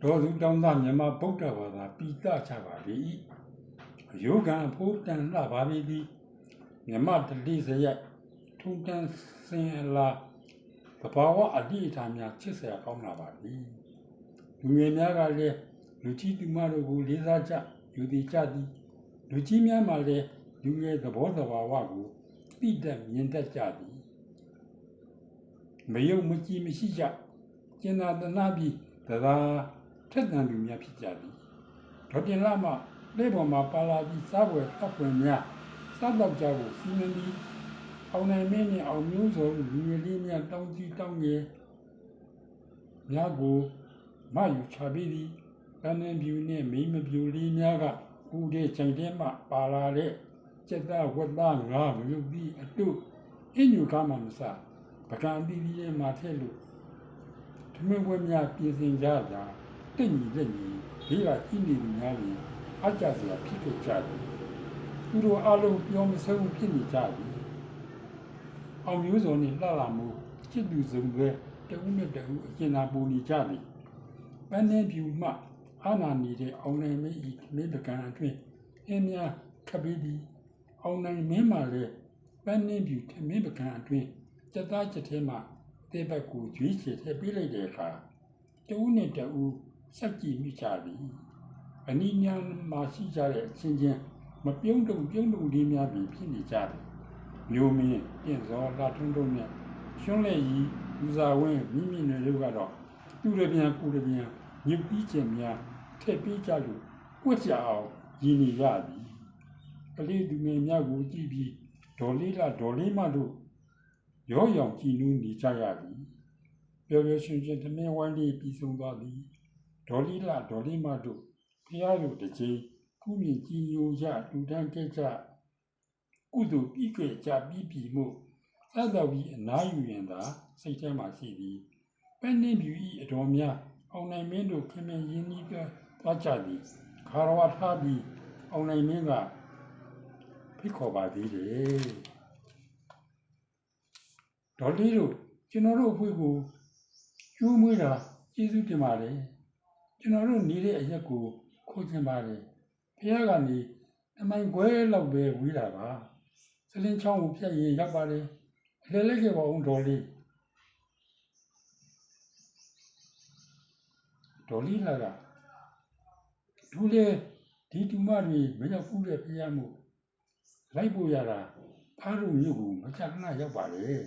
ဒေါ်စုတောင်းသားမြန်မာဗုဒ္ဓဘာသာပိတချပါလေယောဂံအဖို့တန်လှပါပြီသည်မြမတလိစရိုက်ထုံတန်းစင်အလားသဘာဝအတိအထာများချစ်စရာကောင်းလာပါသည်လူငယ်များကလည်းလူကြီးသူမတို့ကိုလေးစားကြယူသည်ကြသည်လူကြီးများမှလည်းလူငယ်သဘောသဘာဝကိုသိတတ်မြင်တတ်ကြသည်မယုံမကြည်မရှိကြကျင်နာတနာပြီးသသာထက်သန်သူများဖြစ်ကြသည်ဒေါ်တင်လာမှလက်ပေါ်မှာပါလာပြီးစားပွဲတောက်ပွင့်များစားတော့ကြဖို့စီမံပြီးအောင်နိုင်မင်းနဲ့အောင်မျိုးစုံလူငယ်လေးများတောင်းကြီးတောင်းငယ်များကိုမယူချပြီးသည်တန်နေပြူနဲ့မိမပြူလေးများကဦးတဲ့ချိန်တဲမှပါလာတဲ့စက်သားဝက်သားငါမယူပြီးအတုအင်းညူကားမှမစားပကံပြီးပြီးနဲ့မှထဲလို့ထမင်းဝဲများပြင်ဆင်ကြတာတင့်ညီလက်ညီဒီကကြည့်နေသူများလည်းအကြစရာဖြစ်ခဲ့ကြတယ်သူတို့အလုံးပြောမဆုံးဖြစ်နေကြပြီအောင်မျိုးစုံနဲ့လှလာမှုချစ်သူစုံပဲတဦးနဲ့တဦးအကျဉ်းသာပူနေကြပြီပန်းနေပြူမှအာနာနေတဲ့အောင်နိုင်မင်းဤမင်းပကံအတွင်းအင်းများခပ်ပြီးသည်အောင်နိုင်မင်းမှလည်းပန်းနေပြူထမင်းပကံအတွင်းစက်သားချက်ထဲမှတေဘက်ကိုကျွေးချေထည့်ပေးလိုက်တဲ့အခါတဦးနဲ့တဦးစက်ကြည့်မိကြသည်အနီးများမှရှိကြတဲ့အချင်းချင်းမပြုံးတုံလေးများပြီးဖြစ်နေကြတယ်မျိုးမင်းပြင်စောလာထွန်းတို့နဲ့ရှွန်းလက်ကြီးဦးစာဝင်းမိမိနယ်တို့ကတော့သူရပြန်ကိုရပြန်ညစ်ပြီးခြင်းများထည့်ပေးကြလို့ကွက်ကြအောင်ရည်နေရသည်ကလေးသူငယ်များကိုကြည့်ပြီးဒေါ်လေးမတို့ရောရောင်ကြည်နူးနေကြရသည်ပျော်ပျော်ရွှင်ရွှင်သမင်းဝိုင်းလေးပြီးဆုံးသွားသည်ဒေါ်လေးမတို့ဖျားလို့တစ်ချိန်ကုမြင့်ကြီးညိုကြလူတန်းခဲ့ကြကုသိုလ်ပြီးခဲ့ကြပြီးမှုသာတော်ကြီးအနားယူရင်သာစိတ်ထဲမှာရှိသည်ပဲနှင်းပြူဤအတော်များအောင်နိုင်မင်းတို့ခင်မင်းရင်းနှီးသွားကြသည်ခါရဝထားပြီးအောင်နိုင်မင်းကဖိတ်ခေါ်ပါသေးတယ်ဒေါ်လေးတို့ကျွန်တော်တို့အဖွေးကိုကျိုးမွေးတာကျေးဇူးတင်ပါတယ်ကျွန်တော်တို့နေတဲ့အရက်ကိုခိုးချင်ပါတယ်ဖះကနေအမိုင်ခွဲလောက်ပဲဝေးတာပါစလင်းချောင်းကိုဖြတ်ရင်ရောက်ပါတယ်လဲလဲခဲ့ပါဦးဒေါ်လေးလာကဒူလေဒီတူမတွေမရောက်ဘူးတဲ့ဖះမို့လိုက်ဖို့ရတာဖားတို့မြို့ကိုမချခဏရောက်ပါတယ်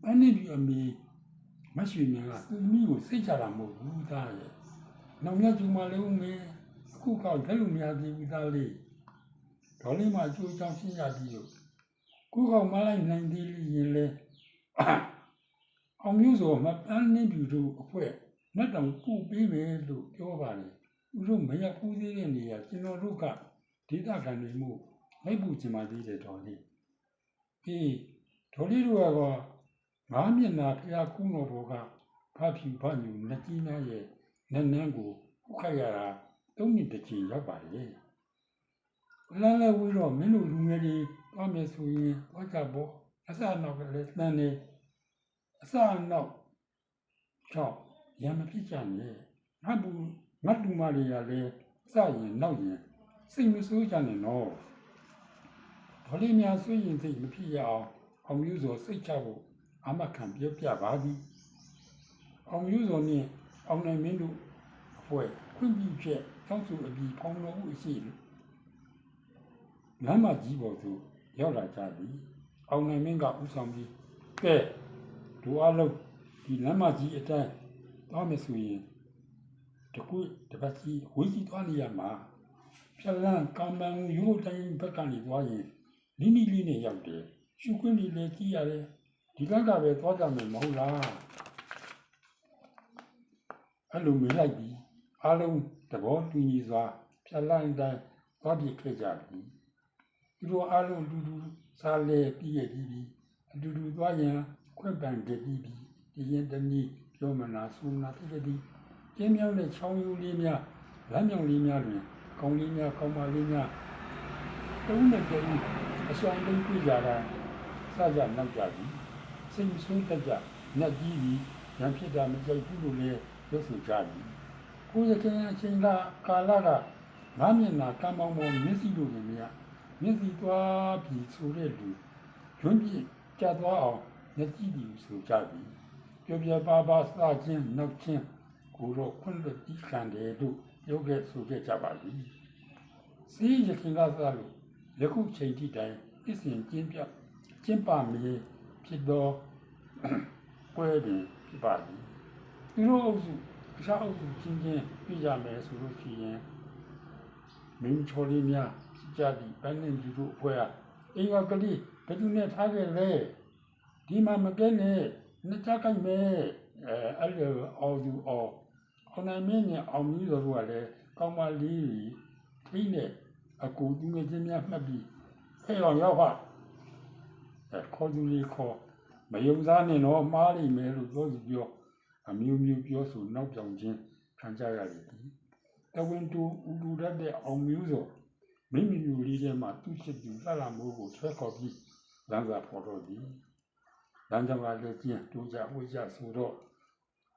အနည်းပြီးအမေမရှိမြင်ကသူမိကိုစိတ်ချတာမဟုတ်ဘူးသားရဲ့နောက်မြတ်ကျူမလေးဦးမေအခုကောက်လက်လို့မရသေးဘူးသားလေးဒေါ်လေးမအကျိုးအကြောင်းရှင်းရသည်လို့ခုကောက်မလိုက်နိုင်သေးရင်လေအောင်မျိုးဆိုမပန်းနှင်းပြူတို့အဖွဲနဲ့တောင်ပို့ပေးမယ်လို့ပြောပါတယ်သူတို့မရဘူးသေးတဲ့နေရာကျွန်တော်တို့ကဒေသခံတွေမို့လိုက်ပူချင်ပါသေးတယ်ဒေါ်လေးဒေါ်လေးတို့ကတော့ငါးမျက်နှာဖျားခုတော်ဘောကဖဖြူဖညူလက်ကြီးများရဲ့နန်းနန်းကိုခုခတ်ရတာ၃နှစ်တစ်ချိန်ရောက်ပါလေလမ်းလဲဝေးတော့မင်းတို့လူငယ်တွေသွားမယ်ဆိုရင်သွားကြပေါ့အစနောက်ကလည်းတန်းနေအစနောက်ချောက်ရံမဖြစ်ကြနဲ့ငါတူမတွေကလည်းစရင်နောက်ရင်စိတ်မဆိုးကြနဲ့နော်ဒေါ်လေးများဆွေးရင်စိတ်မဖြစ်ရအောင်မျိုးစောစိတ်ချဖို့အမခံပြောပြပါသည်အောင်မျိုးစောနဲ့အောင်နိုင်မင်းတို့အဖွဲ့ခွင့်ပြုချက်တောင်းဆိုအပြီးဖောင်းတော်ဦးအရှိလမ်းမကြီးပေါ်သို့ရောက်လာကြသည်အောင်နိုင်မင်းကဥဆောင်ပြီးကဲဒူအလုံးဒီလမ်းမကြီးအတိုင်းသွားမယ်ဆိုရင်တပတ်ကြီးဝေးကြီးသွားနေရမှာဖြလန်းကံပန်းရိုးတိုင်းဘက်ကနေသွားရင်နီးလေးနဲ့ရောက်တယ်ရှုခွင့်လေးလည်းကြည့်ရတယ်ဒီကပဲသွားကြမယ်မဟုတ်လားအဲ့လိုမြင်လိုက်ပြီးအားလုံးသဘောတူညီစွာဖြလန်းတိုင်းသွားပြခဲ့ကြပြီသူတို့အားလုံးအတူတူစားလဲပြီးရပြီးအတူတူသွားရင်ခွင့်ပန်ခဲ့ပြီးဒီရင်တနည်းပြောမလားဆိုမလားဖြစ်သည်ကျင်းမြောင်းတဲ့ချောင်းရိုးလေးများလမ်းမြောင်းလေးများတွင်ကောင်းလေးများကောင်းမလေးများတုံးနဲ့တုံးအဆောင်လေးပြကြတာစကြနောက်ကြပြီစိတ်ဆိုးတတ်ကြညက်ကြီးပြီးရ ရံဖြစ်တာမကြိုက်ဘူးလို့လည်းပြောဆိုကြသည်ကိုရခင်အချိန်ကကာလကငါမျက်နာကမ်းပေါင်းပေါ်မျက်စိလို့လည်းမရမျက်စိသွားပြီးဆိုတဲ့လူကျွန်းပြည့်ကြသွားအောင်မျက်ကြည့်ပြီးဆိုကြသည်ပြောပြပါပါစခြင်းနောက်ခြင်းကိုတော့ခွင့်လွှတ်ပြီးခံတယ်လို့ပြောခဲ့ဆိုခဲ့ကြပါသည်စီးရခင်ကစားလို့ယခုချိန်ထိတိုင်ပြစဉ်ကျင်းပမည်ဖြစ်သောပွဲတွင်ဖြစ်ပါသည်သူတို့အုပ်စုအခြားအုပ်စုချင်းချင်းပြကြမယ်ဆိုလို့ရှိရင်မင်းချော်လေးများဖြစ်ကြသည့်ပန်းနှင်းသူတို့အဖွဲ့ဟာအိမ်ကကလေးဘယ်သူနဲ့ထားခဲ့လဲဒီမှာမကဲနဲ့နှစ်ချကိုက်မယ်အဲ့လိုအော်သူအော်နိုင်မင်းနဲ့အောင်မျိုးတို့ကလည်းကောင်းမလေးထိနဲ့အကူသူငယ်ချင်းများမှတ်ပြီးဖဲအောင်ရောက်ပါခေါ်သူလေးခေါ်မယုံစားနဲ့တော့မှားလိမ့်မယ်လို့ပြောသူပြောအမျိုးမျိုးပြောဆိုနောက်ပြောင်ခြင်းခံကြရတယ်တဝင်းတူဥလူရတဲ့အောင်မျိုးဆိုမိမိမျိုးလေးထဲမှာသူ့ချစ်သူလှလာမိုးကိုဆွဲခေါ်ပြီးလမ်းစာဖော်တော့သည်လမ်းကြောင်းကလည်းကျင်းတို့ကြဝေးကြဆိုတော့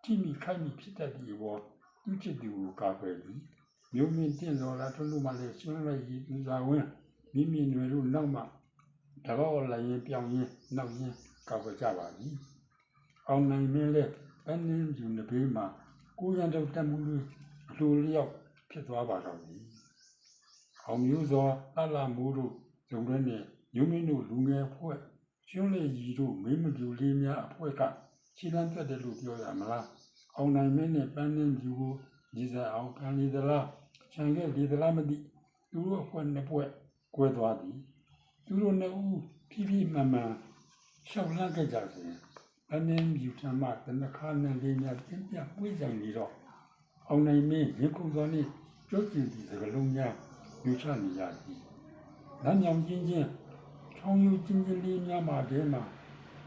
ကြည့်မိခိုက်မိဖြစ်တတ်ဒီဘောသူ့ချစ်သူကိုကာကွယ်သည်မျိုးမြင့်တင့်တော်လာထွန်းလို့မှလည်းရှင်းလိုက်ရည်သူသာဝင်းမိမိနွယ်တို့နောက်မှတဘောလည်းရင်ပြောင်းရင်နောက်ရင်ကာကွယ်ကြပါသည်အောင်နိုင်မင်းလည်းပန်းနှင်းယူနေပေးမှာကိုရံတော့တမှုလူလျောက်ဖြစ်သွားပါတော့သည်အောင်မျိုးစွာလှလာမိုးတို့ဇုံရဲနဲ့မျိုးမင်းတို့လူငယ်ဖွဲ့ကျွန်းလေကြီးတို့မင်းမပြူလေးများအဖွဲ့ကခြေလမ်းတက်တယ်လို့ပြောရမလားအောင်နိုင်မင်းနဲ့ပန်းနှင်းယူကိုဒီစားအောင်ခံလေသလားခြံခဲ့လေသလားမသိသူတို့အဖွဲ့နှစ်ဖွဲ့ကွဲသွားသည်သူတို့နှစ်ဦးဖြည်းဖြည်းမှန်မှန်ရှောက်လန်းခဲ့ကြစဉ်အနည်းယူထမ်းမှတနခါနဲ့လေးများပြင်းပြပွေးဆိုင်နေတော့အောင်နိုင်မင်းရင်ခုန်သောနှင့်ကြိုးကျင်သည့်စကလုံးများယူချနေရသည်လမ်းမြောင်ချင်းချင်းချောင်းယူချင်းချင်းလေးများမှတည်းမှာ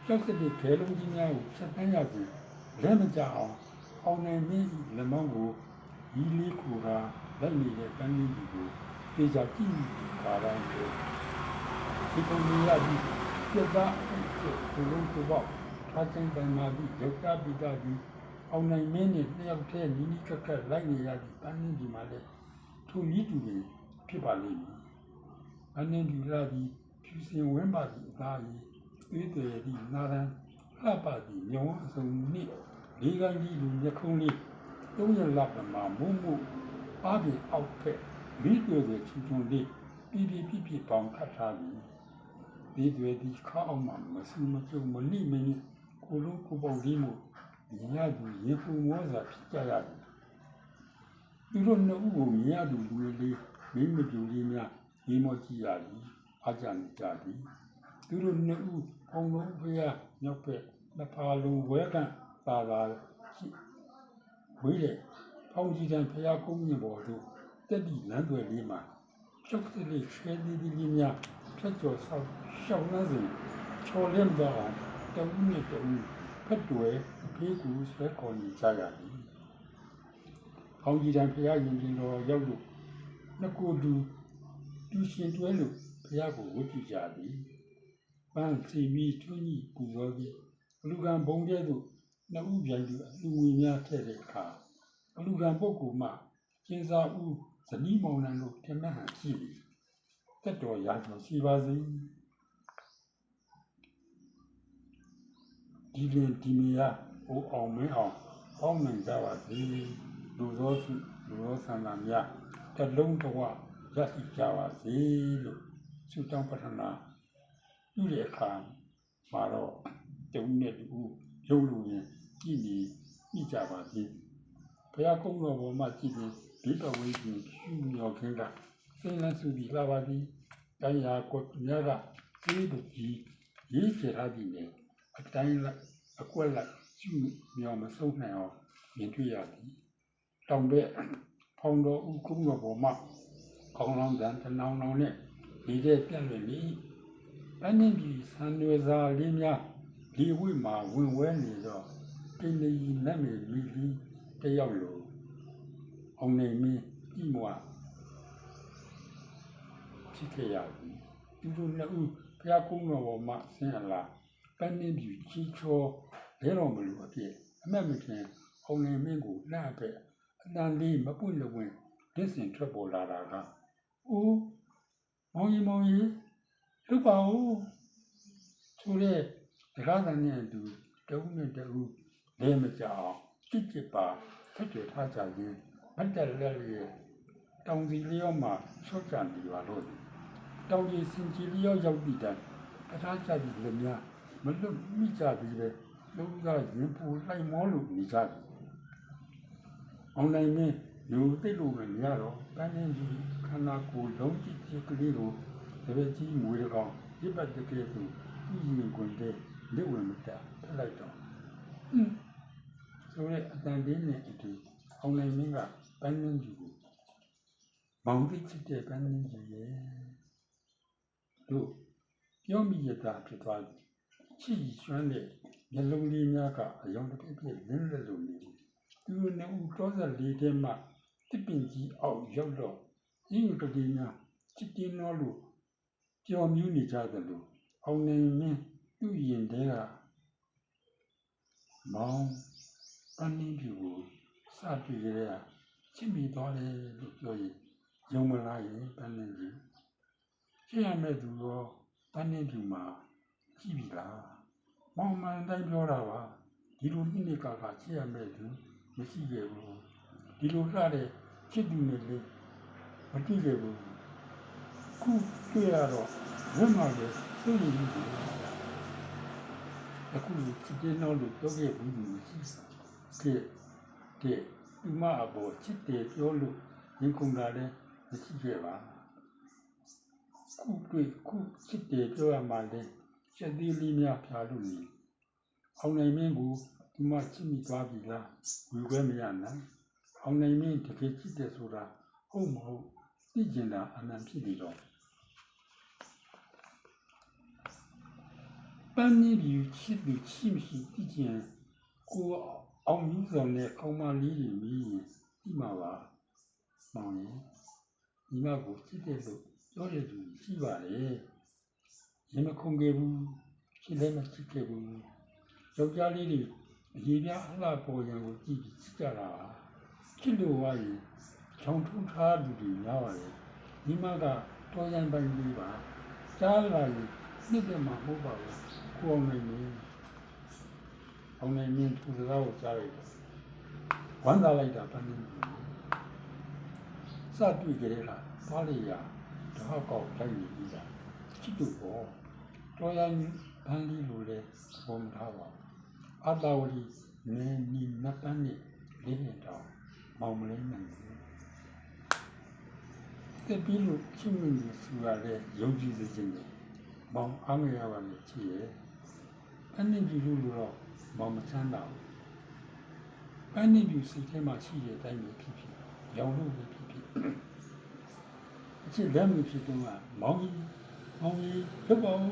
ကြောက်စတဲ့ခဲလုံးကြီးများကိုဆက်တန်းရစဉ်လက်မကြအောင်နိုင်မင်းလက်မောင်းကိုရီးလေးခိုတာလိုက်နေတဲ့ပန်းရင်းကြီးကိုပြေချကြည့်ပါတိုင်းကိုဒီပုံကြီးရပြီးပြတ်သားသူလုံးသူပေါက်ထားချင်းတိုင်မှာပြီးဒုက္ခပိတာကြီးအောင်နိုင်မင်းနဲ့နှစ်ယောက်တည်းနီးနီးကပ်ကပ်လိုက်နေရသည့်ပန်းရင်းကြီးမှာလည်းထိုနည်းတူပင်ဖြစ်ပါလိမ့်မည်။အနည်းပြလာပြီးဖြူစင်ဝင်းပါသည့်အသားကြီးသွေးတယ်သည့်နာရန်လှပသည့်ညောင်းအစုံနှင့်လေးကိုင်းကြီးလူမျက်ခုံးလေးသုံးရလပမာမုံမှုအားဖြင့်အောက်ဖက်မိတွေ့တဲ့ချူချွန်လေးပြည့်ပေါင်းခတ်ထားသည်။ဒီတွေဒီခါအောင်မှမဆူမကြုံမလိမင်းကိုလုံးကိုပေါလေးမှုမြင်ရသူရေဖုံမောစာဖြစ်ကြရတယ်။သူတို့နှစ်ဦးကိုမြင်ရသူလူလေးမိမပြူလေးများဒီမောကြည့်ရသည်အကြံကြသည်သူတို့နှစ်ဦးအောင်လုံးဖျားမြောက်ဖက်နှစ်ဖာလုံးဝဲကန့်သာရှိဝေးတဲ့ဖောင်းကြီးတန်းဖျားကုန်းမြင့်ပေါ်သို့တက်သည့်လမ်းသွယ်လေးမှာကျောက်စလေးချဲသေးသေးလေးများဖြတ်ကျော်ဆောက်ရှောက်လန်းစဉ်ချော်လင်းသွားအောင်တဦးနဲ့တဦးဖက်တွယ်ဖေးကူဆွဲခေါ်နေကြရသည်ဖောင်းကြီးတန်းဖျားရင်ပြင်တော်ရောက်လို့နှစ်ကိုတူရှင်တွဲလို့ဖျားကိုဝတ်ကြည့်ကြသည်ပန်းစီမီထွန်းကြီးပူဇော်ပြီးအလူကံဘုံကျဲသို့နှစ်ဦးပြိုင်သူအလူငွေများထည့်တဲ့အခါအလူကံပုဂ္ဂိုလ်မှကျင်းစာဦးဇနီးမောင်နှံတို့ထင်မှတ်ဟန်ရှိသည်တက်တော်ရာကျော်ရှိပါစေဒီတွင်ဒီမီယာအိုအောင်မင်းအောင်ပေါင်းနိုင်ကြပါစေလူသောစုလူသောဆန္ဒများတလုံးတဝရရှိကြပါစေလို့ဆုတောင်းပတ္ထနာပြုတဲ့အခါမှာတော့တုံးနဲ့တူရုပ်လူရင်ကြည်နေမိကြပါစေဘုရားကုန်းတော်ပေါ်မှာကြည်ပြီးဒီပဝေးကြီးရှုမြော်ခြင်းကစိတ်လန်းစုပြီးလာပါသည်တရားကိုများကကျေးသူကြီးရေးချထားပြီးလေအတိုင်းလိုက်အကွက်လိုက်ရှုမြော်မဆုံးနိုင်အောင်မြင်တွေ့ရသည်တောင်ဘက်ဖောင်းတော်ဦးကုန်းတော်ပေါ်မှာခေါင်းလောင်းတန်တနောင်နောင်နဲ့ဒီတဲ့ပြန့်လွင်ပြီးအနည်းကြီးဆန်ရွယ်စာလေးများဒီဝိမှာဝင်ဝဲနေတော့တင်းကြီးနတ်မေလီလီတယောက်လိုအောင်နေမင်းဤမွာဖြစ်ခဲ့ရသည်သူတို့နှစ်ဦးဘုရားကုန်းတော်ပေါ်မှာဆင်းလာပန်းနေပြီချီချောလဲတော်မလို့အဖြစ်အ အမှတ်မထင်အောင်နိုင်မင်းကိုလှအပဲ့အတန်လေးမပွင့်လို့ဝင်ဒစ်စင်ထွက်ပေါ်လာတာကအိုးမောင်ကြီးလုပါဦးဆိုတဲ့တကားတန်နဲ့အတူတဦးနဲ့တဦးလဲမကြအောင်ကြစ်ပါဆက်ကြထားကြခြင်းမတ်တက်လက်ရဲ့တောင်စီလျောမှာချော့ကြနေပါလို့တောင်ကြီးစင်ကြီးလျောရောက်ပြီးတိုင်းအထားကြပြီးလည်းများမလွတ်မိကြပြီးပဲလုံးကရင်ပူလိုက်မောလို့နေကြတယ်အောင်နိုင်မင်းလူသိလို့မရတော့တန်းင်းကြီးခန္ဓာကိုယ်လုံးကြည့်ကြည့်ကလေးကိုတပည့်ကြီးမွေးတကောင်ရစ်ပတ်တကယ်သူဥယျာဉ်ကွင်တဲ့လက်ဝင်မတက်ဖက်လိုက်တော့ဆိုတဲ့အတန်လေးနဲ့အတူအောင်နိုင်မင်းကပန်းနှင်းကြီးကိုမောင်သိချစ်တဲ့ပန်းနှင်းကြီးရဲ့တို့ပြောမိရတာဖြစ်သွားပြီချီရွှမ်းတဲ့မျက်လုံးလေးများကအယောင်တစ်ပြည့်လင်းလက်လိုနေသူနဲ့ဦးတော်စလေးထဲမှတစ်ပင်ကြီးအောက်ရောက်တော့ရင်းကလေးများချစ်တင်းတော်လို့ကြော်မြူးနေကြသလိုအောင်နိုင်မင်းသူ့ရင်ထဲကမောင်ပန်းနှင်းကြီးကိုစတွေ့ကြတဲ့ချစ်မိသွားတယ်လို့ပြောရင်ယုံမလားရင်ပန်းနှင်းကြီးချစ်ရမယ့်သူရောပန်းနှင်းကြီးမှာကြည့်ပြီလားမောင်မှန်တိုင်းပြောတာပါဒီလိုနှစ်နှစ်ကာချစ်ရမယ့်သူမရှိခဲ့ဘူးဒီလိုလှတဲ့ချစ်သူနဲ့လေမတွေ့ခဲ့ဘူးခုတွေ့ရတော့ဝမ်းမှာပဲသိနေပြီအခုချစ်တဲ့နောက်လို့ပြောခဲ့ဘူးသူမရှိတဲ့သူမအပေါ်ချစ်တယ်ပြောလို့ရင်ခုန်တာလည်းမရှိခဲ့ပါခုတွေ့ခုချစ်တယ်ပြောရမှလည်းချက်သေးလေးများဖြာလို့နေအောင်နိုင်မင်းကိုဒီမှာချစ်မိသွားပြီလားဝေခွဲမရနိုင်အောင်နိုင်မင်းတကယ်ချစ်တယ်ဆိုတာဟုတ်မဟုတ်သိကျင်တာအမှန်ဖြစ်နေတော့ပန်းနေပြီးချစ်သူချစ်မရှိသိကျင်ကိုအောင်မြူးစော်နဲ့ကောင်းမလေးတွေမြည်ရင်ဒီမှာပါမောင်ရင်ဒီမှာကိုချစ်တယ်လို့ပြောရသူရှိပါတယ်ရင်မခုန်ခဲ့ဘူးချစ်လည်းမချစ်ခဲ့ဘူးယောက်ျားလေးတွေအရေးပြအလှပေါ်ရန်ကိုကြည့်ပြီးချစ်ကြတာချစ်လို့ဝါရင်ချောင်းထုံးထားသူတွေများပါတယ်ဒီမှာကတော်ရန်ပိုင်လေးပါကြားလာရင်နှစ်သက်မှာမဟုတ်ပါဘူးကိုအောင်နိုင်မင်းသူစကားကိုကြားလိုက်တော့ဝမ်းသာလိုက်တာပန်းနေစတွေ့ကြတဲ့ကသွားလေရတော့ကောက်လိုက်နေပြီလားချစ်တို့ပေါ်တော်ရန်ဘန်းလေးလိုလဲပုံထားပါအတာဝရီနေနီနတ်တန်းနဲ့လေးနှစ်တောင်မောင်မလေးနိုင်တယ်တပီးလို့ချစ်မြင့်ကြီးဆူရတဲ့ယုံကြည်စေခြင်းနဲ့မောင်အားမရပါနဲ့ချစ်ရဲ့အနေကြီးလို့တော့မောင်မချမ်းသာဘူးအနေကြီးစိတ်ထဲမှာရှိတဲ့အတိုင်းပဲဖြစ်ဖြစ်ရောင်လို့ပဲဖြစ်ဖြစ်အချစ်လက်မှုဖြစ်တော့မောင်ကြီးလွတ်ပါဦး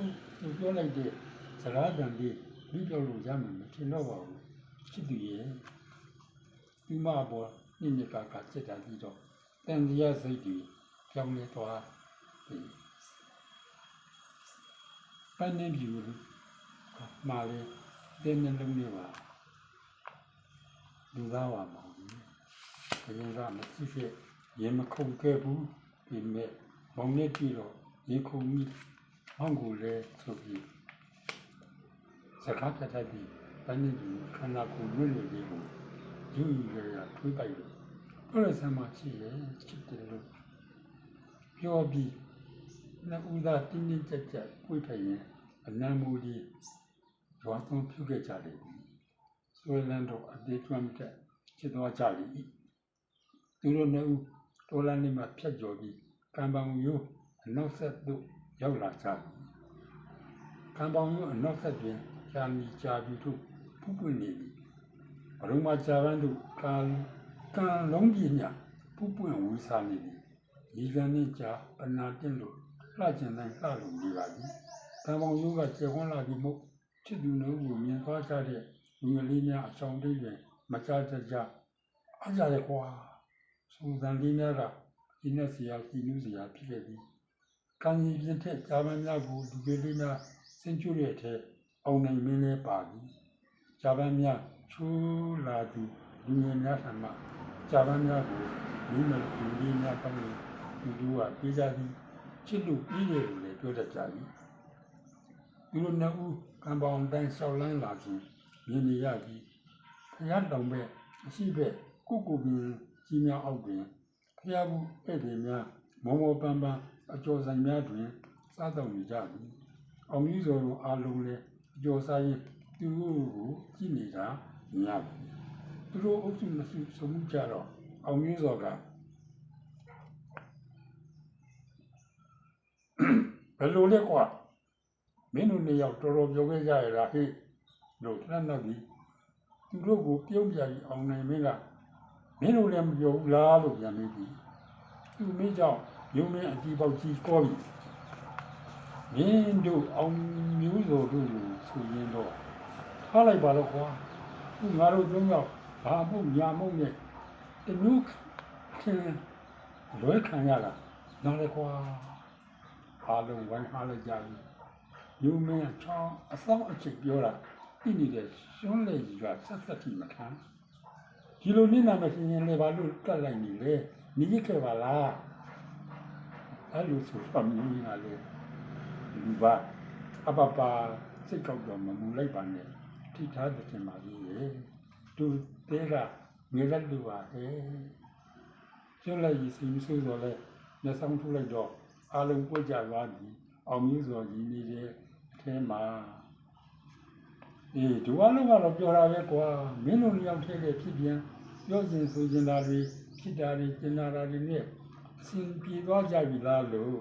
လို့ပြောလိုက်တဲ့စကားတန်လေးလူပြောလို့ရမှာမထင်တော့ပါဘူးချစ်သူရဲ့ဒီမှာပေါ်နိမကာကစစ်တာပြီးတော့တန်တရားစိတ်ကြီးကြောင်းနေသွားပန်းနေပြီမာလေတင်းနှလုံးလေးပါလူသားပါမောင်ဘယ်ကမရှိဖြစ်ရေမခုန်ခဲ့ဘူးဒီမဲ့မောင်နဲ့ကြည့်တော့ရေခုန်ပြီးဟောင်းကိုလည်းဆိုပြီးစကားပြတ်ပြီးပန်းနေပြီခန္ဓာကိုယ်လွတ်နေပြီကိုယူရရထွေးပိုက်လို့ပြောရစမ်းမှရှိရဲ့ချစ်တယ်လို့ပြောပြီးနှစ်ဦးသားတင်းတင်းကြပ်ကြပ်ကိုယ်ထိုင်ရင်အနံမူကြီးရွာသွန်းပြုခဲ့ကြတယ်ဆွေလန်းတော့အသေးကျွမ်းတဲ့ချစ်သွားကြလိမ့်သူတို့နှစ်ဦးတော်လန်းနေမှဖြတ်ကျော်ပြီးကံပောင်ရိုးအနောက်ဆက်သို့ရောက်လာကြတယ်ကံပောင်ရိုးအနောက်ဆက်တွင်ကြာမီကြာပြီးတို့ဖူးပွင့်နေပြီဘရုံမှာကြာပန်းတို့ကံလုံးကြီးညဖူးပွင့်ဝေးစားနေပြီဒီကနေ့ကြာပနာတင်လို့လှကျင်တိုင်းလှလို့နေပါပြီကံပောင်ရိုးကကျေဝန်းလာပြီးမို့ချစ်သူတို့ကိုမြင်သွားကြတဲ့လူငယ်လေးများအဆောင်တိတ်တွင်မကြကြအားကြတယ်ကွာစူဇန်လေးများကဒီနေ့စီယာစီနူးစီယာဖြစ်ခဲ့ပြီးကံကြီးပြင်းထက်ဂျာမန်များကိုလူငယ်လေးများစင်ကျွတဲ့ထဲအောင်နိုင်မင်းလေးပါပြီဂျ ဂျပန်များချိုးလာသူလူငယ်များထံမှဂျပန်များကိုမိမလူကြီးများကောင်းလို့သူတို့ကပြေးကြသည်ချစ်လို့ပြေးတယ်လို့လည်းပြောတတ်ကြ၏သူတို့နှစ်ဦးကံပေါင်းတိုင်းလျှောက်လန်းလာခြင်းမြင်နေရသည်ဖျားတောင်ဘက်အရှိဘက်ကိုပင်ကြီးများအောက်တွင်ဖျားဘူးဧည့်သည်များမောမောပန်းပန်းအကျော်ဆိုင်များတွင်စားတော့နေကြသည်အောင်ကြီးစော်တို့အားလုံးလည်းအကျော်စားရင်သူတို့ကိုကြည့်နေတာမြင်ရသည်သူတို့အုပ်စုနှစ်စုစုံမှုကြတော့အောင်ကြီးစော်ကဘယ်လိုလဲကွာမင်းတို့နှစ်ယောက်တော်တော်ပြောခဲ့ကြရတာဟဲ့လို့လှမ်းတော့ပြီးသူတို့ကိုပြုံးပြပြီးအောင်နိုင်မင်းကမင်းတို့လည်းမပြောဘူးလားလို့ပြန်မေးပြီးသူမင်းကြောင့်ရုံမင်းအကြည့်ပေါက်ကြီးကောပြီမင်းတို့အောင်မျိုးစော်တို့ကိုဆိုရင်တော့ထားလိုက်ပါတော့ကွာသူငါတို့သုံးယောက်ဘာမှုညာမှုနဲ့တမျိုးခင်လွဲခံရတာနားလေကွာအားလုံးဝိုင်းအားလိုက်ကြပြီရုံမင်းချောင်းအဆောင်အချိတ်ပြောတာသိနေတဲ့ရွှန်းလေကြီးကဆက်ဆက်ထိမခံဒီလိုနေနာမရှင်ရင်လည်းဘာလို့ကတ်လိုက်နေလဲနေရခဲ့ပါလားအဲ့လိုဆိုဖမင်းကလည်းဒီပါအပပါစိတ်ကောက်တော့မမူလိုက်ပါနဲ့ထိထားတဲ့တင်ပါကြီးရေသူတဲကငယ်လက်လူပါဟဲ့ကျွန်းလိုက်ကြီးစီမဆိုးတော့လဲမျက်စောင်းထုတ်လိုက်တော့အားလုံးပွက်ကြသွားပြီအောင်မျိုးစော်ကြီးနေတဲ့အထဲမှာဒီဝါလုံးကတော့ပြောတာပဲကွာမင်းတို့နှစ်ယောက်ထဲတဲ့ဖြစ်ပြန်ပြောစင်ဆိုစင်တာတွေဖြစ်တာတွေကျင်တာတွေနဲ့အစဉ်ပြေသွားကြပြီလားလို့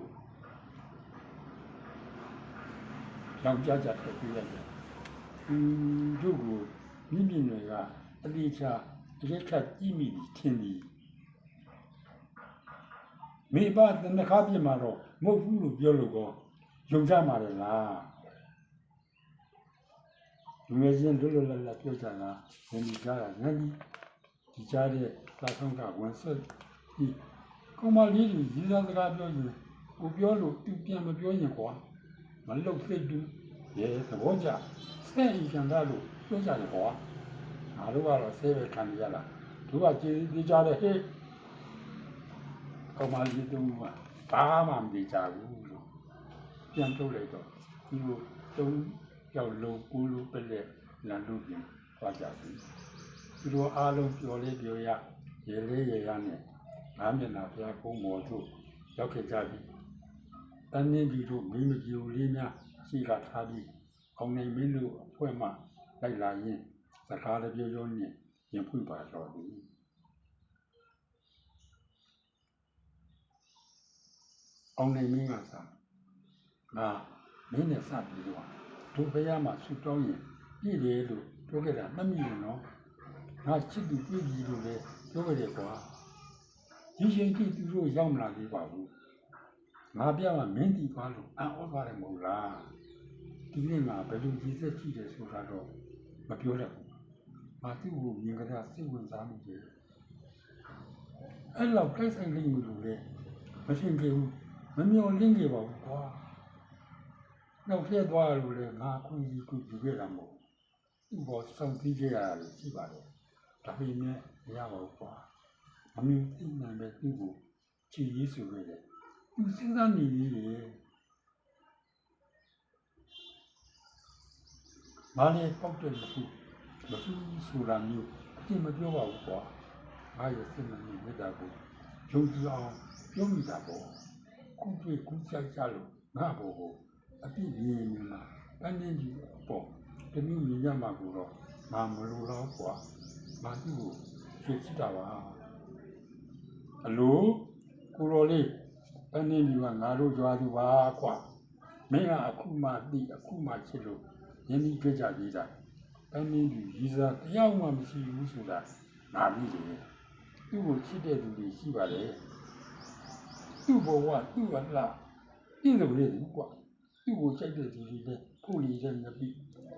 ကြောင်ကြကြထည့်ပြလိုက်တယ်တို့ကိုမိမိတွေကအလေးချအရက်ခတ်ကြည့်မိထင်သည်မိဘတနခါပြမှာတော့မဟုတ်ဘူးလို့ပြောလို့ကောယုံကြမှာလေလားလူငယ်ချင်းလွတ်လွတ်လပ်လပ်ပြောကြတာဝင်ကြတာငန်းကြီးဒီကြားတဲ့သာဆုံးကဝန်ဆက်ဒီကောင်မလေးကြီးရည်စားစကားပြောရင်ကိုပြောလို့သူပြန်မပြောရင်ကွာမလုတ်စိတ်တူရဲသဘောကျစဲ့ဤကံကလို့ပြောကြတယ်ကွာငါတို့ကတော့ဆဲပဲခံရတာတို့ကကြည်ကြတဲ့ဟဲ့ကောင်မလေးတုံးကဘာမှမကြည်ကြဘူးလို့ပြန်ထုတ်လိုက်တော့ဒီလိုတုံးကြောက်လို့ကူလို့ပြည့်လန်လို့ပြင်သွားကြပြီသူတို့အားလုံးပြောလေးပြောရရေလေးရေရနဲ့ငါးမျက်နှာဖျားကုန်းပေါ်သို့ရောက်ခဲ့ကြပြီတန်းနေပြီတို့မင်းမကြည်လေးများရှိကထားပြီးအောင်နေမင်းတို့အဖွဲ့မှလိုက်လာရင်စကားလည်းပြောနဲ့ရင်ဖွင့်ပါတော့သည်အောင်နေမင်းကစားငါမင်းနဲ့စပြီးတော့တို့ဘုရားမှာဆူတောင်းရင်ပြည့်တယ်လို့ပြောခဲ့တာမှတ်မိတယ်နော်ငါချစ်သူပြည့်ပြီလို့လည်းပြောခဲ့တယ်ကွာဒီချိန်ထိသူတို့ရောက်မလာသေးပါဘူးငါပြမှာမင်းတည်သွားလို့အံ့ဩသွားတယ်မဟုတ်လားဒီနေ့ငါဘယ်လိုရည်စက်ကြည့်တယ်ဆိုတာတော့မပြောတတ်ဘူးငါသူ့ကိုမြင်ကြတာစိတ်ဝင်စားမိတယ်အဲ့လောက်ခိုက်ဆိုင်လိမ့်မယ်လို့လည်းမထင်ကြဘူးမမျှော်လင့်ကြပါဘူးကွာနောက်ဖြစ်သွားလို့လေငါခွင့်ကြီးခုယူခဲ့တာမဟုတ်သူ့ဘောစောင့်ကြည့်ကြရတယ်ရှိပါတယ်ဒါပေမဲ့မရပါဘူးကွာမမြင်သိနိုင်တဲ့သူ့ကိုချီရေးဆိုခဲ့တယ်သူစဉ်းစားနေသေးတယ်မလေးပေါက်တယ်လို့မသူဆိုတာမျိုးအပြစ်မပြောပါဘူးကွာငါရဲ့စိတ်မမြင်တဲ့တာကိုယုံကြည်အောင်ပြောမိတာပေါ့ခုတွေ့ခုကြိုက်ကြလို့ငါဘောကိုအပြစ်မြင်နေမှာတန်းနေကြီးပေါ့တမျိုးမြင်ရမှာကိုတော့ငါမလိုတော့ကွာငါသူ့ကိုချစ်တာပါအလိုကိုတော်လေးတန်းနေကြီးကငါတို့ကြွားသူပါကွာမင်းကအခုမှသိအခုမှချစ်လို့ရင်းနှီးကြကြသေးတာတန်းနေကြီးရည်စားတယောက်မှမရှိဘူးဆိုတာငါသိတယ်သူ့ကိုချစ်တဲ့သူတွေရှိပါတယ်သူ့ဘဝသူ့အလားပြည့်စုံနေတယ်ကွာသူ့ကိုကြိုက်တဲ့သူတွေလည်းဖို့လီတဲ့ငပိ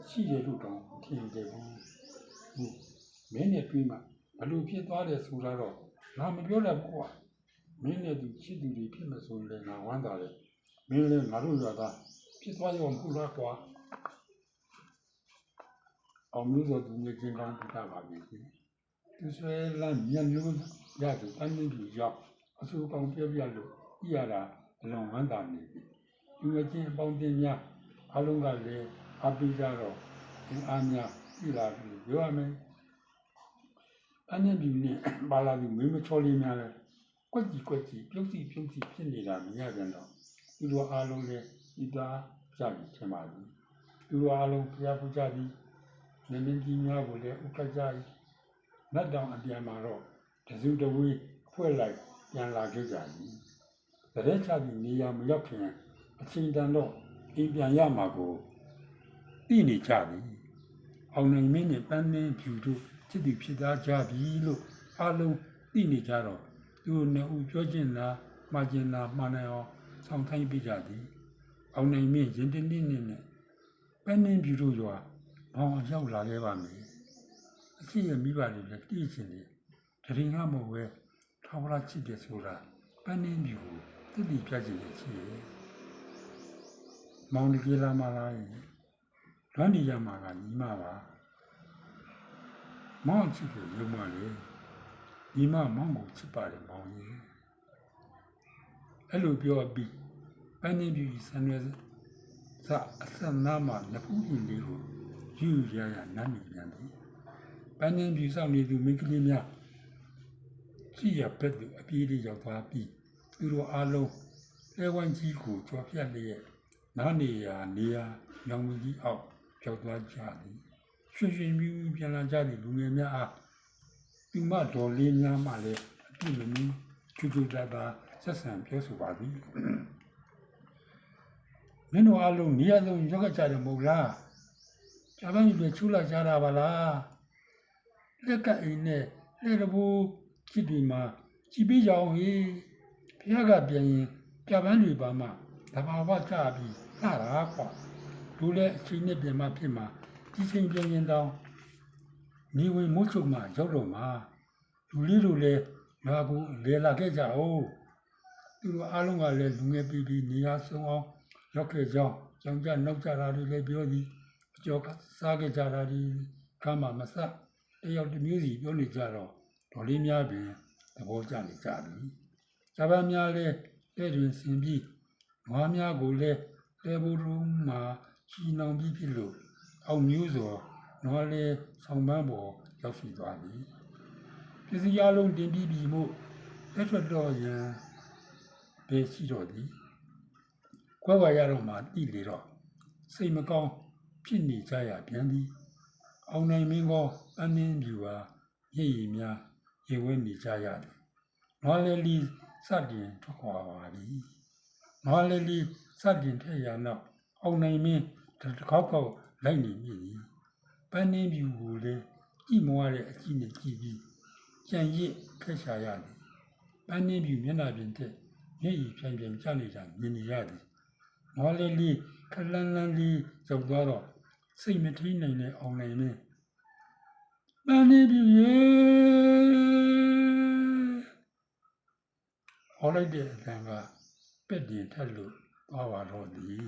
ရှိတယ်လို့တော့ထင်တယ်ဘူးမင်းနဲ့တွေ့မှဘလို့ဖြစ်သွားတယ်ဆိုတာတော့ငါမပြောတတ်ဘူးကွာမင်းနဲ့သူချစ်သူတွေဖြစ်မှဆိုရင်ငါဝမ်းသာတယ်မင်းလည်းငါတို့ရွာသားဖြစ်သွားရောမဟုတ်လားကွာ အောင်မျိုးစောသူငယ်ချင်းကောင်းပြတာပါပြီသူဆွဲလမ်းညမျိုးရသူအနည်းကြီးရောက်အဆူကောင်းပြောပြလို့ပြရတာအလွန်ဝမ်းသာနေပြီသူငယ်ချင်းအပေါင်းအသင်းများအလုံးကလည်းအပိကြတော့အားများပြည်လာပြီပြောရမယ်အနည်းကြီးနဲ့ပါလာပြီးမင်းမချောလေးများလဲကွက်ကြီးပြုတ်စီဖြစ်နေတာမြင်ရပြန်တော့သူတို့အားလုံးလည်းဤသားကြပြီထင်ပါပြီသူတို့အားလုံးဖျားဖူးကြသည်နေမင်းကြီးများကိုလည်းဥက္ကဋ္ဌကြီးနတ်တောင်အပြန်မှာတော့တစုတဝေးဖွဲ့လိုက်ပြန်လာခဲ့ကြသည်တရက်ချပြီးနေရာမရောက်ခင်အချိန်တန်တော့အိမ်ပြန်ရမှာကိုသိနေကြသည်အောင်နိုင်မင်းနဲ့ပန်းနှင်းဖြူတို့ဖြစ်သူဖြစ်သားကြပြီလို့အားလုံးသိနေကြတော့သူတို့နှစ်ဦးပြောချင်တာမှားချင်တာမှားနိုင်အောင်ဆောင်ထိုင်းပြကြသည်အောင်နိုင်မင်းရင်တင်းတင်းနဲ့ပန်းနှင်းဖြူတို့ရွာဘောင်ရောက်လာခဲ့ပါမယ်အရှိရမိပါလေလက်တိချင်တယ်တရင်ကမဟုတ်ပဲထာဝရချစ်တယ်ဆိုတာပန်းနှင်းဖြူကိုသိသိပြချင်တယ်ရှိရဲ့မောင်ဒီကေလာမာလာလွမ်းဒီရမှာကညီမပါမောင်ချစ်ကိုယုံပါလေညီမမောင်ကိုချစ်ပါတယ်မောင်ကြီးအဲ့လိုပြောပြီးပန်းနှင်းဖြူဆန်ရွယ်စအစနာမှာလက်ဖူးရင်လေးကိုယူရနမ်းနေပြန်ပြီပန်းနှင်းဖြူဆောင်နေသူမိန်းကလေးများကြည့်ရဘက်သူအပြေးလေးရောက်သွားပြီးသူတို့အားလုံးလဲဝိုင်းကြီးကိုကြော်ပြတ်လျက်နားနေရာရောင်မကြီးအောက်ကြောက်သွားကြသည်ရွှင်မြူးပြန်လာကြသည့်လူငယ်များအားဒီမတော်လေးများမှလည်းအပြည့်မမီချူတာဆက်ဆံပြောဆိုပါသည်မင်းတို့အားလုံးနေရာလုံးရောက်ကြတယ်မဟုတ်လားကျပန်းကြီးတွေချူလာကြတာပါလားလက်ကအိမ်နဲ့လက်တဘူချစ်ဒီမှာကြည်ပြီးကြောင်ဟေးဖះကပြန်ရင်ကျပန်းတွေပါမှတဘာဝကြပြီးလှတာကွာဒူလည်းအချိန်နဲ့ပြန်မှဖြစ်မှာဒီချိန်ပြန်ရင်တောင်နေဝင်မိုးချုပ်မှရောက်တော့မှာလူလေးတို့လည်းရွာကိုလေလာခဲ့ကြအောင်သူတို့အားလုံးကလည်းလူငယ်ပြီးနေရာဆုံးအောင်ရောက်ခဲ့ကြောင်းကြောင်ကြနောက်ကြတာတွေလည်းပြောသည်အကျော်စားခဲ့ကြတာဒီကမှမဆတယောက်တစ်မျိုးစီပြောနေကြတော့ဒေါ်လေးများပင်သဘောကျနေကြပြီဇာပန်းများလည်းတဲ့တွင်ဆင်ပြီးနွားများကိုလည်းတဲဘိုးတို့မှာချီနှောင်ပြီးဖြစ်လို့အောင်မျိုးစွာနွားလည်းဆောင်ပန်းပေါ်ရောက်ရှိသွားသည်ပစ္စည်းအလုံးတင်ပြီးပြီမို့လက်ထွက်တော့ရန်ပဲရှိတော့သည်ခွဲဝါရတော့မှတိလေတော့စိတ်မကောင်းဖြစ်နေကြရပြန်သည်အောင်နိုင်မင်းကောအနှင်းပြူဟာရည်ရည်များရေဝဲနေကြရတယ်နွားလေးလီစတင်ထွက်ခွာပါပြီနွားလေးလီစတင်ထည့်ရနောက်အောင်နိုင်မင်းတစ်ခေါက်လိုက်နေပြီပန်းနှင်းပြူကိုလည်းကြည့်မွားတဲ့အကြည့်နဲ့ကြည့်ပြီးကြံရစ်ခက်ရှာရတယ်ပန်းနှင်းပြူမျက်နှာပြင်ထက်မျက်ရည်ပြန်ကျနေတာမြင်နေရတယ်နွားလေးလီခလန်းလန်းလေးရောက်သွားတော့စိတ်မထိန်နိုင်တဲ့အောင်နိုင်မင်းပန်းနှင်းပြူရေဟောလိုက်တဲ့အတန်ကပက်တင်ထက်လို့သွားပါတော့သည်